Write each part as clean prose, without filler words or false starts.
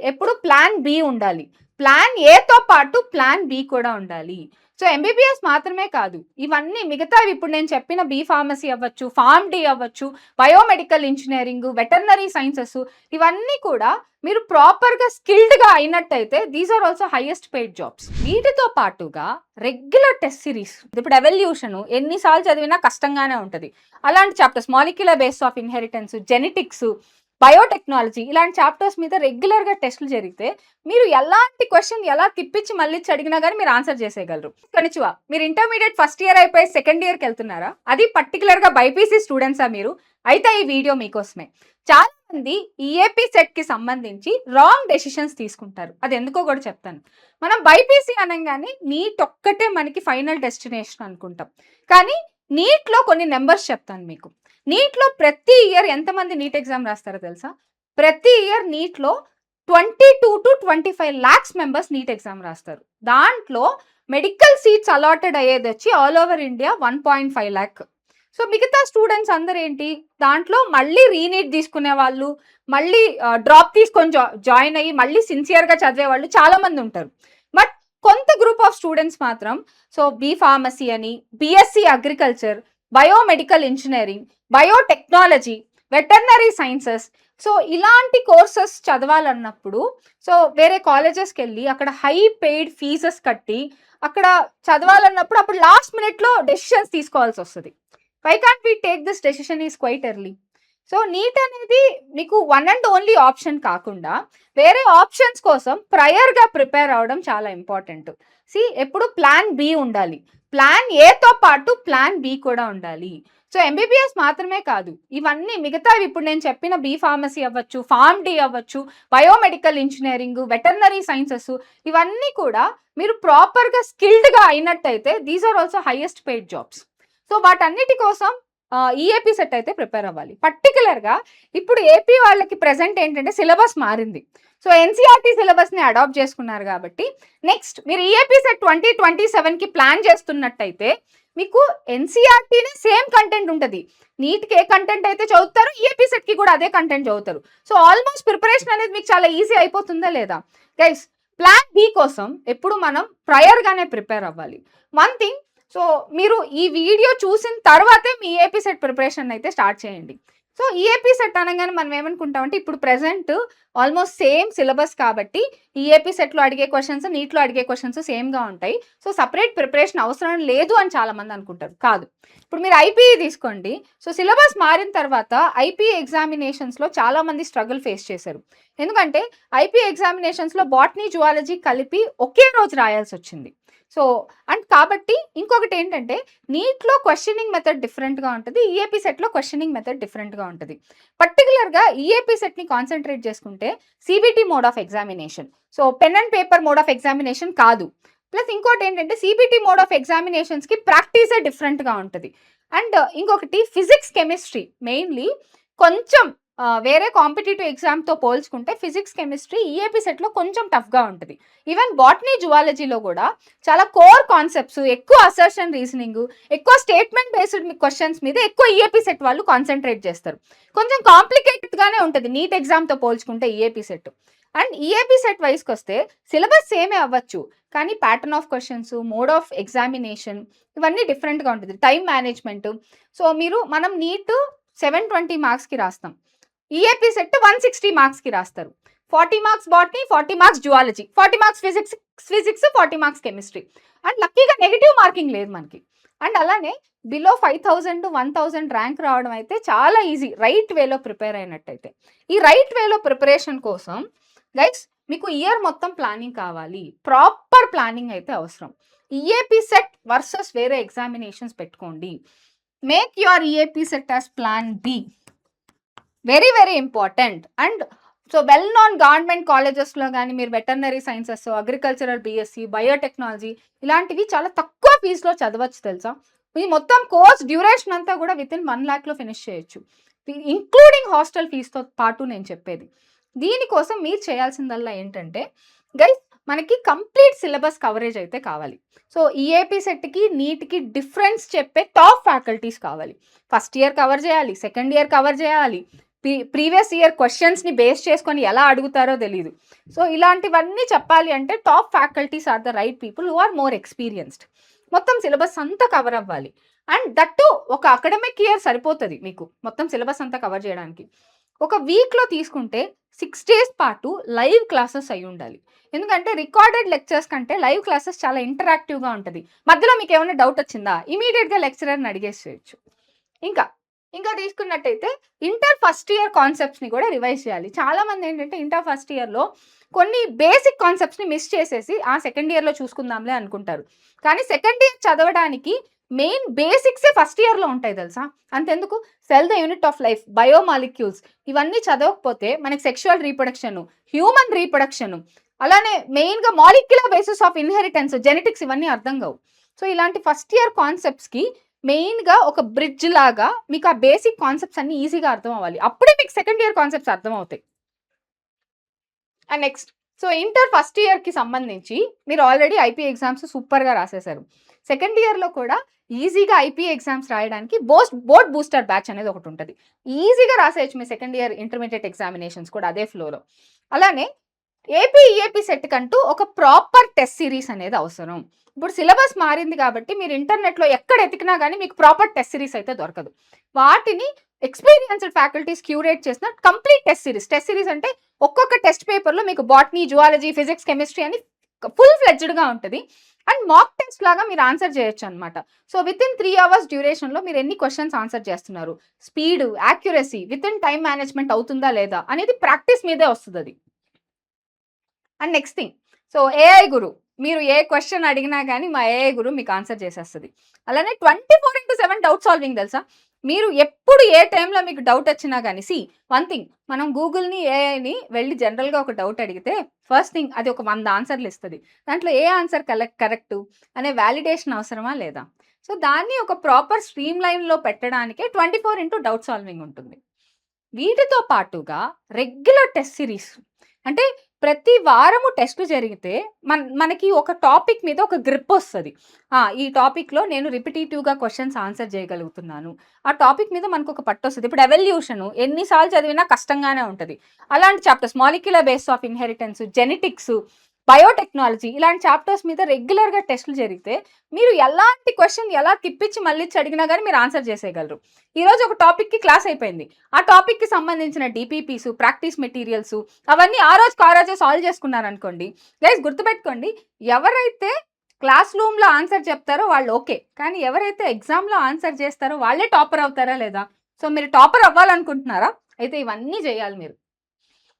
ఎప్పుడు plan B ఉండాలి. Plan ఏతో పాటు ప్లాన్ బి కూడా ఉండాలి. సో, ఎంబీబీఎస్ మాత్రమే కాదు. ఇవన్నీ మిగతావి ఇప్పుడు నేను చెప్పిన బీ ఫార్మసీ అవ్వచ్చు, ఫార్మ్ డి అవ్వచ్చు, బయోమెడికల్ ఇంజినీరింగ్, వెటర్నరీ సైన్సెస్ ఇవన్నీ కూడా మీరు ప్రాపర్‌గా స్కిల్డ్‌గా అయినట్టయితే these are also highest paid jobs. వీటితో పాటుగా రెగ్యులర్ టెస్ట్ సిరీస్ ఇప్పుడు ఎవల్యూషన్ ఎన్ని సార్లు చదివినా కష్టంగానే ఉంటది. అలాంటి chapters molecular base of inheritance, genetics, biotechnology ఇలాంటి చాప్టర్స్ మీద రెగ్యులర్‌గా టెస్టులు జరిగితే మీరు ఎలాంటి క్వెషన్ ఎలా తిప్పించి మళ్ళీ అడిగినా గాని మీరు ఆన్సర్ చేసేయగలరు. కనిచువా మీరు ఇంటర్మీడియేట్ ఫస్ట్ ఇయర్ అయిపోయి సెకండ్ ఇయర్‌కి వెళ్తున్నారా? అది పర్టిక్యులర్‌గా బైపీసీ స్టూడెంట్సా మీరు? అయితే ఈ వీడియో మీకోసమే. చాలా మంది ఈఏపీ సెట్‌కి సంబంధించి రాంగ్ డెసిషన్స్ తీసుకుంటారు. అది ఎందుకో కూడా చెప్తాను. మనం బైపీసీ అనంగానే నీట్ ఒక్కటే మనకి ఫైనల్ డెస్టినేషన్ అనుకుంటాం. కానీ నీట్‌లో కొన్ని నంబర్స్ చెప్తాను మీకు. నీట్‌లో ప్రతి ఇయర్ ఎంతమంది నీట్ ఎగ్జామ్ రాస్తారో తెలుసా? ప్రతి ఇయర్ నీట్‌లో 22-25 లాక్స్ మెంబర్స్ నీట్ ఎగ్జామ్ రాస్తారు. దాంట్లో మెడికల్ సీట్స్ అలాటెడ్ అయ్యేదొచ్చి all over India 1.5 lakh. So, మిగతా స్టూడెంట్స్ అందరూ ఏంటి? దాంట్లో మళ్ళీ రీనీట్ తీసుకునే వాళ్ళు, మళ్ళీ డ్రాప్ తీసుకొని జాయిన్ అయ్యి మళ్ళీ సిన్సియర్‌గా చదివే వాళ్ళు చాలా మంది ఉంటారు. బట్ కొంత గ్రూప్ ఆఫ్ స్టూడెంట్స్ మాత్రం బీ ఫార్మసీ అని, BSc agriculture, biomedical engineering, biotechnology, veterinary sciences ఇలాంటి కోర్సెస్ చదవాలన్నప్పుడు వేరే కాలేజెస్‌కెళ్ళి అక్కడ హై పెయిడ్ ఫీజెస్ కట్టి అక్కడ చదవాలన్నప్పుడు అప్పుడు లాస్ట్ మినిట్‌లో డెసిషన్స్ తీసుకోవాల్సొస్తది. Why can't we take this decision is quite early. NEET అనేది మీకు వన్ అండ్ ఓన్లీ ఆప్షన్ కాకుండా వేరే ఆప్షన్స్ కోసం ప్రయర్‌గా ప్రిపేర్ అవ్వడం చాలా ఇంపార్టెంట్. ఎప్పుడు ప్లాన్ బి ఉండాలి. ప్లాన్ ఏతో పాటు ప్లాన్ బి కూడా ఉండాలి. ఎంబీబీఎస్ మాత్రమే కాదు. ఇవన్నీ మిగతావి ఇప్పుడు నేను చెప్పిన బీ ఫార్మసీ అవ్వచ్చు, ఫార్మ్ డి అవ్వచ్చు, బయోమెడికల్ ఇంజినీరింగ్, వెటర్నరీ సైన్సెస్ ఇవన్నీ కూడా మీరు ప్రాపర్‌గా స్కిల్డ్‌గా అయినట్టయితే these are also highest paid jobs. వాటన్నిటి కోసం ఈఏపీ సెట్ అయితే ప్రిపేర్ అవ్వాలి. పర్టిక్యులర్‌గా ఇప్పుడు ఏపీ వాళ్ళకి ప్రెజెంట్ ఏంటంటే సిలబస్ మారింది. ఎన్సీఆర్టీ సిలబస్‌ని అడాప్ట్ చేసుకున్నారు కాబట్టి నెక్స్ట్ మీరు ఈఏపీ సెట్ 2027కి ప్లాన్ చేస్తున్నట్టయితే మీకు ఎన్సీఆర్టీనే సేమ్ కంటెంట్ ఉంటది. నీట్‌కి ఏ కంటెంట్ అయితే చదువుతారో ఈఏపీ సెట్‌కి కూడా అదే కంటెంట్ చదువుతారు. ఆల్మోస్ట్ ప్రిపరేషన్ అనేది మీకు చాలా ఈజీ అయిపోతుందా లేదా? గైస్ ప్లాన్ బి కోసం ఎప్పుడు మనం ప్రయర్‌గానే ప్రిపేర్ అవ్వాలి. వన్ థింగ్ మీరు ఈ వీడియో చూసిన తర్వాతే మీ ఈఏపీ సెట్ ప్రిపరేషన్ అయితే స్టార్ట్ చేయండి. ఈఏపీ సెట్ అనగానే మనం ఏమనుకుంటామంటే ఇప్పుడు ప్రెజెంట్ ఆల్మోస్ట్ సేమ్ సిలబస్ కాబట్టి ఈఏపీ సెట్‌లో అడిగే క్వెషన్స్, నీట్‌లో అడిగే క్వెషన్స్ సేమ్‌గా ఉంటాయి. సెపరేట్ ప్రిపరేషన్ అవసరం లేదు అని చాలామంది అనుకుంటారు. కాదు. ఇప్పుడు మీరు ఐపీఈ తీసుకోండి. సిలబస్ మారిన తర్వాత ఐపీఈ ఎగ్జామినేషన్స్‌లో చాలామంది స్ట్రగుల్ ఫేస్ చేశారు. ఎందుకంటే ఐపీఈ ఎగ్జామినేషన్స్‌లో బాటనీ, జువాలజీ కలిపి ఒకే రోజు రాయాల్సొచ్చింది. అండ్ కాబట్టి ఇంకొకటి ఏంటంటే నీట్‌లో క్వెషనింగ్ మెథడ్ డిఫరెంట్‌గా ఉంటది. ఈఏపీ సెట్‌లో క్వెషనింగ్ మెథడ్ డిఫరెంట్‌గా ఉంటది. పర్టిక్యులర్‌గా ఈఏపీ సెట్‌ని కాన్సంట్రేట్ చేసుకుంటే CBT mode of examination. Pen and paper mode of examination కాదు. ప్లస్ ఇంకోటి ఏంటంటే సీబీటీ మోడ్ ఆఫ్ ఎగ్జామినేషన్స్‌కి ప్రాక్టీసే డిఫరెంట్‌గా ఉంటది. అండ్ ఇంకొకటి ఫిజిక్స్, కెమిస్ట్రీ మెయిన్‌లీ కొంచెం వేరే కాంపిటీటివ్ ఎగ్జామ్‌తో పోల్చుకుంటే ఫిజిక్స్, కెమిస్ట్రీ ఈఏపీ సెట్‌లో కొంచెం టఫ్‌గా ఉంటది. ఈవెన్ బాటనీ, జువాలజీలో కూడా చాలా కోర్ కాన్సెప్ట్స్, ఎక్కువ అసర్షన్ రీజనింగ్, ఎక్కువ స్టేట్మెంట్ బేస్డ్ క్వెషన్స్ మీద ఎక్కువ ఈఏపీ సెట్ వాళ్ళు కాన్సంట్రేట్ చేస్తారు. కొంచెం కాంప్లికేటెడ్‌గానే ఉంటది నీట్ ఎగ్జామ్‌తో పోల్చుకుంటే EAP CET. And EAP CET వైస్‌కొస్తే సిలబస్ సేమే అవ్వచ్చు. కానీ pattern of questions, mode of examination ఇవన్నీ డిఫరెంట్‌గా ఉంటది. Time management. మనం నీట్ 720 మార్క్స్‌కి రాస్తాం. ఈఏపీ సెట్ 160 మార్క్స్‌కి రాస్తారు. 40 marks botany, 40 marks zoology, 40 marks physics, 40 marks chemistry. And లక్కీగా నెగెటివ్ మార్కింగ్ లేదు మనకి. అండ్ అలానే బిలో 5000, 1000 ర్యాంక్ రావడం అయితే చాలా ఈజీ రైట్ వేలో ప్రిపేర్ అయినట్టయితే. ఈ రైట్ వేలో ప్రిపరేషన్ కోసం గైస్ మీకు ఇయర్ మొత్తం ప్లానింగ్ కావాలి. ప్రాపర్ ప్లానింగ్ అయితే అవసరం. ఈఏపీ సెట్ వర్సెస్ వేరే ఎగ్జామినేషన్స్ పెట్టుకోండి. Make your EAP set as plan B. Very very important. And well known government కాలేజెస్‌లో గానీ మీరు veterinary sciences, agricultural BSc, biotechnology ఇలాంటివి చాలా తక్కువ ఫీజులో చదవచ్చు తెలుసా? ఈ మొత్తం కోర్స్ డ్యూరేషన్ అంతా కూడా వితిన్ 1 లాఖ్‌లో ఫినిష్ చేయొచ్చు. ఇంక్లూడింగ్ హాస్టల్ ఫీజుతో పాటు నేను చెప్పేది. దీనికోసం మీరు చేయాల్సిందల్లా ఏంటంటే గైస్ మనకి కంప్లీట్ సిలబస్ కవరేజ్ అయితే కావాలి. ఈఏపీ సెట్‌కి, నీట్‌కి డిఫరెన్స్ చెప్పే టాప్ ఫ్యాకల్టీస్ కావాలి. ఫస్ట్ ఇయర్ కవర్ చేయాలి, సెకండ్ ఇయర్ కవర్ చేయాలి, ప్రీవియస్ ఇయర్ క్వశ్చన్స్ని బేస్ చేసుకొని ఎలా అడుగుతారో తెలియదు. సో ఇలాంటివన్నీ చెప్పాలి అంటే top faculties are the right people who are more experienced. మొత్తం సిలబస్ అంతా కవర్ అవ్వాలి. అండ్ దట్టు ఒక అకాడమిక్ ఇయర్ సరిపోతుంది మీకు మొత్తం సిలబస్ అంతా కవర్ చేయడానికి. ఒక వీక్లో తీసుకుంటే 6 days పాటు లైవ్ క్లాసెస్ అయి ఉండాలి. ఎందుకంటే రికార్డెడ్ లెక్చర్స్ కంటే లైవ్ క్లాసెస్ చాలా ఇంటరాక్టివ్గా ఉంటుంది. మధ్యలో మీకు ఏమైనా డౌట్ వచ్చిందా ఇమీడియట్గా లెక్చరర్ని అడిగేసేయచ్చు. ఇంకా తీసుకున్నట్టయితే ఇంటర్ ఫస్ట్ ఇయర్ కాన్సెప్ట్స్ని కూడా రివైజ్ చేయాలి. చాలామంది ఏంటంటే ఇంటర్ ఫస్ట్ ఇయర్లో కొన్ని బేసిక్ కాన్సెప్ట్స్ని మిస్ చేసేసి ఆ సెకండ్ ఇయర్లో చూసుకుందాంలే అనుకుంటారు. కానీ సెకండ్ ఇయర్ చదవడానికి మెయిన్ బేసిక్సే ఫస్ట్ ఇయర్లో ఉంటాయి తెలుసా. అంతెందుకు cell the unit of life, biomolecules ఇవన్నీ చదవకపోతే మనకి సెక్షువల్ రీప్రొడక్షన్, హ్యూమన్ రీప్రొడక్షన్, అలానే మెయిన్గా molecular basis of inheritance, genetics ఇవన్నీ అర్థం కావు. సో ఇలాంటి ఫస్ట్ ఇయర్ కాన్సెప్ట్స్కి మెయిన్గా ఒక బ్రిడ్జ్ లాగా మీకు ఆ బేసిక్ కాన్సెప్ట్స్ అన్ని ఈజీగా అర్థం అవ్వాలి. అప్పుడే మీకు సెకండ్ ఇయర్ కాన్సెప్ట్స్ అర్థం అవుతాయి. And next so inter first ఇయర్కి సంబంధించి మీరు ఆల్రెడీ ఐపీ ఎగ్జామ్స్ సూపర్గా రాసేశారు. సెకండ్ ఇయర్లో కూడా ఈజీగా ఐపీ ఎగ్జామ్స్ రాయడానికి బోర్డ్ బూస్టర్ బ్యాచ్ అనేది ఒకటి ఉంటుంది. ఈజీగా రాసేయచ్చు మీ సెకండ్ ఇయర్ ఇంటర్మీడియట్ ఎగ్జామినేషన్స్ కూడా అదే ఫ్లోలో. అలానే ఏపీ సెట్ కంటూ ఒక ప్రాపర్ టెస్ట్ సిరీస్ అనేది అవసరం. ఇప్పుడు సిలబస్ మారింది కాబట్టి మీరు ఇంటర్నెట్లో ఎక్కడ ఎతికినా కానీ మీకు ప్రాపర్ టెస్ట్ సిరీస్ అయితే దొరకదు. వాటిని ఎక్స్పీరియన్స్డ్ ఫ్యాకల్టీస్ క్యూరేట్ చేసిన కంప్లీట్ టెస్ట్ సిరీస్ అంటే ఒక్కొక్క టెస్ట్ పేపర్లో మీకు బాటనీ, జువాలజీ, ఫిజిక్స్, కెమిస్ట్రీ అని ఫుల్ ఫ్లెడ్జ్డ్గా ఉంటుంది. అండ్ మాక్ టెస్ట్ లాగా మీరు ఆన్సర్ చేయొచ్చు అనమాట. సో విత్ ఇన్ 3 hours డ్యూరేషన్లో మీరు ఎన్ని క్వశ్చన్స్ ఆన్సర్ చేస్తున్నారు, speed, accuracy, within time management అవుతుందా లేదా అనేది ప్రాక్టీస్ మీదే వస్తుంది అది. And next thing so AI Guru, మీరు ఏ క్వశ్చన్ అడిగినా కానీ మా ఏఐ గురు మీకు ఆన్సర్ చేసేస్తుంది. అలానే 24/7 డౌట్ సాల్వింగ్ తెలుసా. మీరు ఎప్పుడు ఏ టైంలో మీకు డౌట్ వచ్చినా కానీ వన్ థింగ్, మనం గూగుల్ని, ఏఐని వెళ్ళి జనరల్గా ఒక డౌట్ అడిగితే ఫస్ట్ థింగ్ అది ఒక 100 ఆన్సర్లు ఇస్తుంది. దాంట్లో ఏ ఆన్సర్ కరెక్టు అనే వ్యాలిడేషన్ అవసరమా లేదా. సో దాన్ని ఒక ప్రాపర్ స్ట్రీమ్ లైన్లో పెట్టడానికే 24 డౌట్ సాల్వింగ్ ఉంటుంది. వీటితో పాటుగా రెగ్యులర్ టెస్ట్ సిరీస్ అంటే ప్రతి వారము టెస్ట్లు జరిగితే మనకి ఒక టాపిక్ మీద ఒక గ్రిప్ వస్తుంది. ఈ టాపిక్లో నేను రిపిటేటివ్గా క్వశ్చన్స్ ఆన్సర్ చేయగలుగుతున్నాను, ఆ టాపిక్ మీద మనకు ఒక పట్టు వస్తుంది. ఇప్పుడు ఎవల్యూషన్ ఎన్నిసార్లు చదివినా కష్టంగానే ఉంటుంది. అలాంటి chapters molecular base of inheritance, genetics, biotechnology ఇలాంటి చాప్టర్స్ మీద రెగ్యులర్గా టెస్టులు జరిగితే మీరు ఎలాంటి క్వశ్చన్ ఎలా తిప్పించి మళ్ళీ అడిగినా కానీ మీరు ఆన్సర్ చేసేయగలరు. ఈరోజు ఒక టాపిక్కి క్లాస్ అయిపోయింది, ఆ టాపిక్కి సంబంధించిన డిపిపిస్, ప్రాక్టీస్ మెటీరియల్స్ అవన్నీ ఆ రోజే సాల్వ్ చేసుకున్నారనుకోండి. గైస్ గుర్తుపెట్టుకోండి, ఎవరైతే క్లాస్ రూమ్లో ఆన్సర్ చెప్తారో వాళ్ళు ఓకే, కానీ ఎవరైతే ఎగ్జామ్లో ఆన్సర్ చేస్తారో వాళ్ళే టాపర్ అవుతారా లేదా. సో మీరు టాపర్ అవ్వాలనుకుంటున్నారా అయితే ఇవన్నీ చేయాలి మీరు.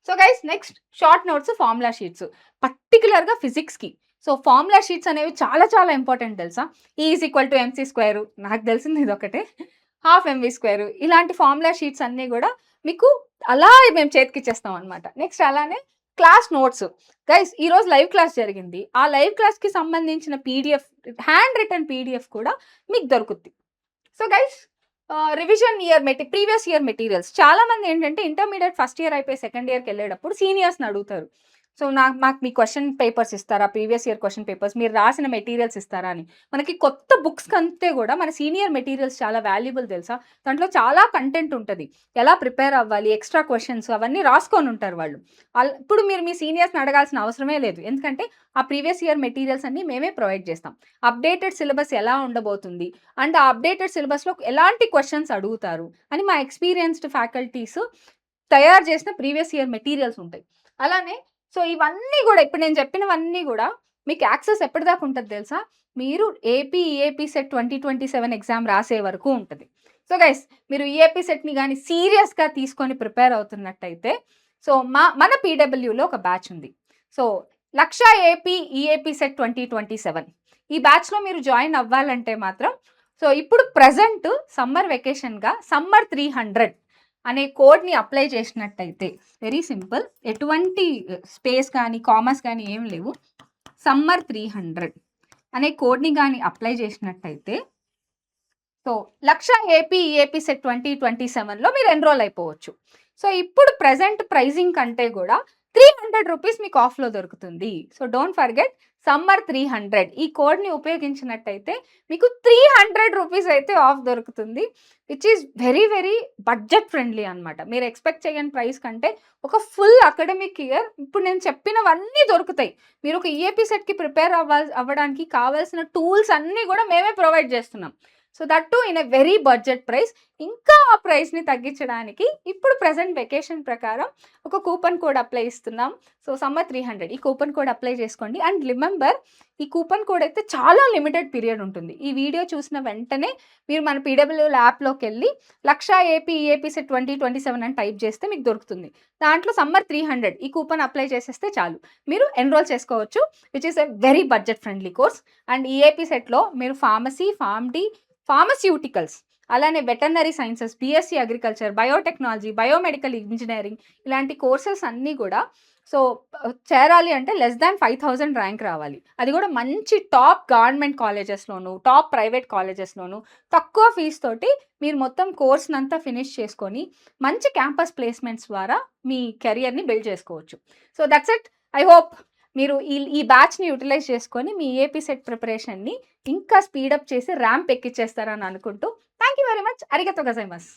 So guys next short notes, formula sheets, పర్టికులర్గా ఫిజిక్స్కి. సో ఫార్ములా షీట్స్ అనేవి చాలా చాలా ఇంపార్టెంట్ తెలుసా. E=mc², నాకు తెలిసింది ఇది ఒకటే, 12mv², ఇలాంటి ఫార్ములా షీట్స్ అన్నీ కూడా మీకు అలా మేము చేతికిచ్చేస్తాం అనమాట. నెక్స్ట్ అలానే క్లాస్ నోట్స్. గైస్ ఈరోజు లైవ్ క్లాస్ జరిగింది, ఆ లైవ్ క్లాస్కి సంబంధించిన పీడిఎఫ్, హ్యాండ్ రిటర్న్ పీడిఎఫ్ కూడా మీకు దొరుకుద్ది. So guys revision previous year materials, చాలామంది ఏంటంటే ఇంటర్మీడియట్ ఫస్ట్ ఇయర్ అయిపోయి సెకండ్ ఇయర్కి వెళ్ళేటప్పుడు సీనియర్స్ని అడుగుతారు. సో మాకు మీ క్వశ్చన్ పేపర్స్ ఇస్తారా, ప్రీవియస్ ఇయర్ క్వశ్చన్ పేపర్స్, మీరు రాసిన మెటీరియల్స్ ఇస్తారా అని. మనకి కొత్త బుక్స్ కంటే కూడా మన సీనియర్ మెటీరియల్స్ చాలా వాల్యుబుల్ తెలుసా. దాంట్లో చాలా కంటెంట్ ఉంటుంది, ఎలా ప్రిపేర్ అవ్వాలి, ఎక్స్ట్రా క్వశ్చన్స్ అవన్నీ రాసుకొని ఉంటారు వాళ్ళు. ఇప్పుడు మీరు మీ సీనియర్స్ని అడగాల్సిన అవసరమే లేదు, ఎందుకంటే ఆ ప్రీవియస్ ఇయర్ మెటీరియల్స్ అన్ని మేమే ప్రొవైడ్ చేస్తాం. అప్డేటెడ్ సిలబస్ ఎలా ఉండబోతుంది అండ్ ఆ అప్డేటెడ్ సిలబస్లో ఎలాంటి క్వశ్చన్స్ అడుగుతారు అని మా ఎక్స్పీరియన్స్డ్ ఫ్యాకల్టీస్ తయారు చేసిన ప్రీవియస్ ఇయర్ మెటీరియల్స్ ఉంటాయి. అలానే సో ఇవన్నీ కూడా ఇప్పుడు నేను చెప్పినవన్నీ కూడా మీకు యాక్సెస్ ఎప్పటిదాకా ఉంటుంది తెలుసా, మీరు ఏపీ సెట్ 2027 ఎగ్జామ్ రాసే వరకు ఉంటుంది. సో గైస్ మీరు ఈఏపీ సెట్ని కానీ సీరియస్గా తీసుకొని ప్రిపేర్ అవుతున్నట్టయితే సో మన పీడబ్ల్యూలో ఒక బ్యాచ్ ఉంది. సో 1,00,000 ఈఏపీ సెట్ 2027 ఈ బ్యాచ్లో మీరు జాయిన్ అవ్వాలంటే మాత్రం సో ఇప్పుడు ప్రజెంట్ సమ్మర్ వెకేషన్గా సమ్మర్ 300 అనే కోడ్ని అప్లై చేసినట్టయితే, వెరీ సింపుల్, ఎటువంటి స్పేస్ కానీ కామర్స్ కానీ ఏం లేవు, సమ్మర్ 300 అనే కోడ్ని కానీ అప్లై చేసినట్టయితే సో 1,00,000 ఈఏపీ సెట్ 2027లో మీరు ఎన్రోల్ అయిపోవచ్చు. సో ఇప్పుడు ప్రజెంట్ ప్రైజింగ్ కంటే కూడా రూ. 300 మీకు ఆఫ్‌లో దొరుకుతుంది. సో, డోంట్ ఫర్గెట్ సమ్మర్ 300 ఈ కోడ్‌ని ఉపయోగించినట్టయితే మీకు రూ. 300 అయితే ఆఫ్ దొరుకుతుంది. Which is very, very budget friendly అనమాట. మీరు ఎక్స్‌పెక్ట్ చేయని ప్రైస్ కంటే ఒక ఫుల్ అకాడమిక్ ఇయర్ ఇప్పుడు నేను చెప్పినవన్నీ దొరుకుతాయి. మీరు ఒక ఈఏపీ సెట్‌కి ప్రిపేర్ అవ్వడానికి కావాల్సిన టూల్స్ అన్నీ కూడా మేమే ప్రొవైడ్ చేస్తున్నాం. So, that two in a very budget price. ఇంకా ఆ ప్రైస్‌ని తగ్గించడానికి ఇప్పుడు ప్రెజెంట్ వెకేషన్ ప్రకారం ఒక కూపన్ కోడ్ అప్లై ఇస్తున్నాం. సో, సమ్మర్ 300 ఈ కూపన్ కోడ్ అప్లై చేసుకోండి. అండ్ రిమెంబర్ ఈ కూపన్ కోడ్ అయితే చాలా లిమిటెడ్ పీరియడ్ ఉంటుంది. ఈ వీడియో చూసిన వెంటనే మీరు మన పీడబ్ల్యూఎల్ యాప్‌లోకెళ్ళి 1,00,000 ఏపీ ఈఏపీ సెట్ 2027 అని టైప్ చేస్తే మీకు దొరుకుతుంది. దాంట్లో సమ్మర్ 300 ఈ కూపన్ అప్లై చేసేస్తే చాలు. మీరు ఎన్రోల్ చేసుకోవచ్చు. Which is a very budget friendly course. And EAP సెట్‌లో మీరు ఫార్మసీ, ఫార్మ్‌డీ, ఫార్మాస్యూటికల్స్ అలానే veterinary sciences, BSc agriculture, biotechnology, biomedical engineering ఇలాంటి కోర్సెస్ అన్నీ కూడా సో, చేరాలి అంటే లెస్ దాన్ 5,000 ర్యాంక్ రావాలి. అది కూడా మంచి టాప్ గవర్నమెంట్ కాలేజెస్‌లోను, టాప్ ప్రైవేట్ కాలేజెస్‌లోను తక్కువ ఫీజ్ తోటి మీరు మొత్తం కోర్స్‌నంతా ఫినిష్ చేసుకొని మంచి క్యాంపస్ ప్లేస్‌మెంట్స్ ద్వారా మీ కెరియర్‌ని బిల్డ్ చేసుకోవచ్చు. So, that's it. I hope మీరు ఈ బ్యాచ్‌ని యుటిలైజ్ చేసుకొని మీ ఏపీ సెట్ ప్రిపరేషన్‌ని ఇంకా స్పీడప్ చేసి ర్యాంప్ ఎక్కిచ్చేస్తారని అనుకుంటూ థాంక్ యూ వెరీ మచ్. అరిగతో గజైమస్.